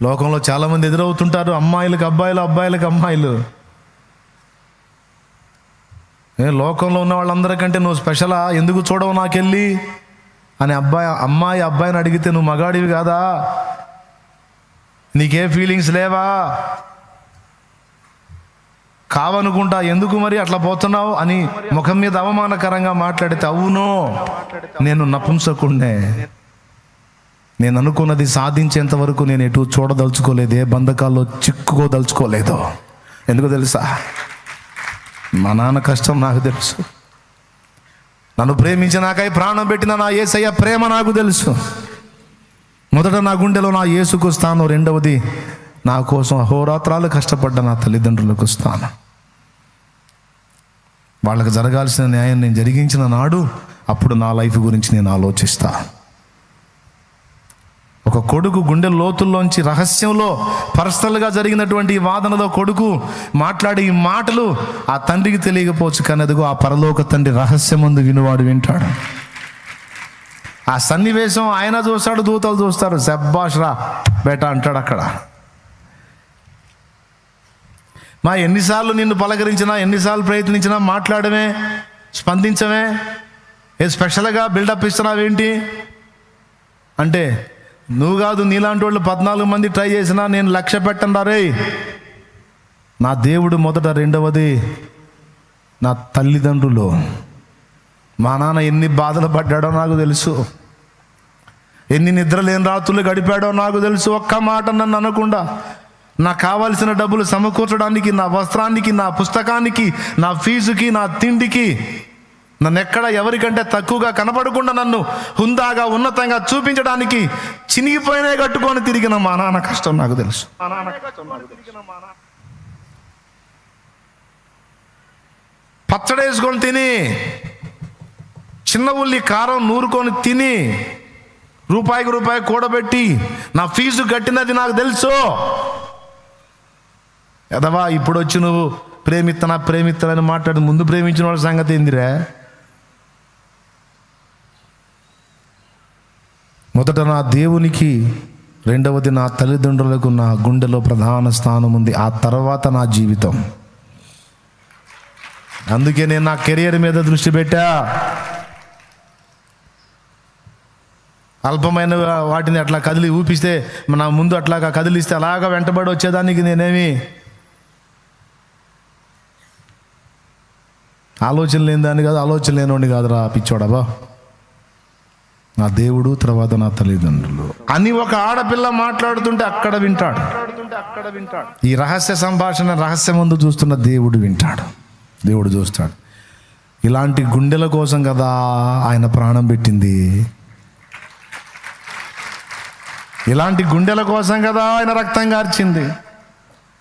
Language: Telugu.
లోకంలో చాలామంది ఎదురవుతుంటారు, అమ్మాయిలకు అబ్బాయిలు, అబ్బాయిలకు అమ్మాయిలు. లోకంలో ఉన్న వాళ్ళందరికంటే నువ్వు స్పెషలా, ఎందుకు చూడవు నాకెళ్ళి అని అమ్మాయి అబ్బాయిని అడిగితే నువ్వు మగాడివి కాదా, నీకే ఫీలింగ్స్ లేవా, కావనుకుంటా ఎందుకు మరి అట్లా పోతున్నావు అని ముఖం మీద అవమానకరంగా మాట్లాడితే, అవును నేను నపుంసకుణ్ణే, నేను అనుకున్నది సాధించేంత వరకు నేను ఎటు చూడదలుచుకోలేదు, ఏ బంధకాల్లో చిక్కుకోదలుచుకోలేదు. ఎందుకు తెలుసా? మా నాన్న కష్టం నాకు తెలుసు, నన్ను ప్రేమించినాకై ప్రాణం పెట్టిన నా యేసయ్య ప్రేమ నాకు తెలుసు. మొదట నా గుండెలో నా యేసుకు స్థానం, రెండవది నా కోసం అహోరాత్రాలు కష్టపడ్డ నా తల్లిదండ్రులకు స్థానం. వాళ్ళకి జరగాల్సిన న్యాయం నేను జరిగించిన నాడు అప్పుడు నా లైఫ్ గురించి నేను ఆలోచిస్తా. ఒక కొడుకు గుండె లోతుల్లోంచి రహస్యంలో పర్సనల్గా జరిగినటువంటి ఈ వాదనలో కొడుకు మాట్లాడే ఈ మాటలు ఆ తండ్రికి తెలియకపోవచ్చు, కానీ అదిగో ఆ పరలోక తండ్రి రహస్యమందు వినువాడు వింటాడు. ఆ సన్నివేశం ఆయన చూస్తాడు, దూతలు చూస్తారు, శబ్బాష్ రా బేటా అంటాడు. అక్కడ మా ఎన్నిసార్లు నిన్ను పలకరించినా, ఎన్నిసార్లు ప్రయత్నించినా మాట్లాడమే, స్పందించమే, ఏ స్పెషల్గా బిల్డప్ ఇస్తున్నావేంటి అంటే, నువ్వు కాదు నీలాంటి వాళ్ళు 14 మంది ట్రై చేసినా నేను లక్ష్య పెట్టండా రే. నా దేవుడు మొదట, రెండవది నా తల్లిదండ్రులు. మా నాన్న ఎన్ని బాధలు పడ్డాడో నాకు తెలుసు, ఎన్ని నిద్రలేని రాత్రులు గడిపాడో నాకు తెలుసు. ఒక్క మాట నన్ను అనకుండా నాకు కావాల్సిన డబ్బులు సమకూర్చడానికి, నా వస్త్రానికి, నా పుస్తకానికి, నా ఫీజుకి, నా తిండికి, నన్ను ఎక్కడ ఎవరికంటే తక్కువగా కనపడకుండా నన్ను హుందాగా ఉన్నతంగా చూపించడానికి చినిగిపోయినే కట్టుకొని తిరిగిన మా నాన్న కష్టం నాకు తెలుసు. పచ్చడేసుకొని తిని, చిన్న ఉల్లి కారం నూరుకొని తిని, రూపాయికి రూపాయి కూడబెట్టి నా ఫీజు కట్టినది నాకు తెలుసు. ఎదవా ఇప్పుడు వచ్చి నువ్వు ప్రేమిత్తనని మాట్లాడి ముందు ప్రేమించిన వాళ్ళ సంగతి ఏందిరా? మొదట నా దేవునికి, రెండవది నా తల్లిదండ్రులకు నా గుండెలో ప్రధాన స్థానం ఉంది, ఆ తర్వాత నా జీవితం. అందుకే నేను నా కెరియర్ మీద దృష్టి పెట్టా. అల్పమైన వాటిని అట్లా కదిలి ఊపిస్తే, నా ముందు అట్లాగా కదిలిస్తే అలాగా వెంటబడి వచ్చేదానికి నేనేమి ఆలోచన లేని దాన్ని కాదు, ఆలోచన లేనివాడిని కాదురా పిచ్చోడబా. నా దేవుడు, తర్వాత నా తల్లిదండ్రులు అని ఒక ఆడపిల్ల మాట్లాడుతుంటే అక్కడ వింటాడు. ఈ రహస్య సంభాషణ రహస్యం ముందు చూస్తున్న దేవుడు వింటాడు, దేవుడు చూస్తాడు. ఇలాంటి గుండెల కోసం కదా ఆయన ప్రాణం పెట్టింది, ఇలాంటి గుండెల కోసం కదా ఆయన రక్తం కార్చింది.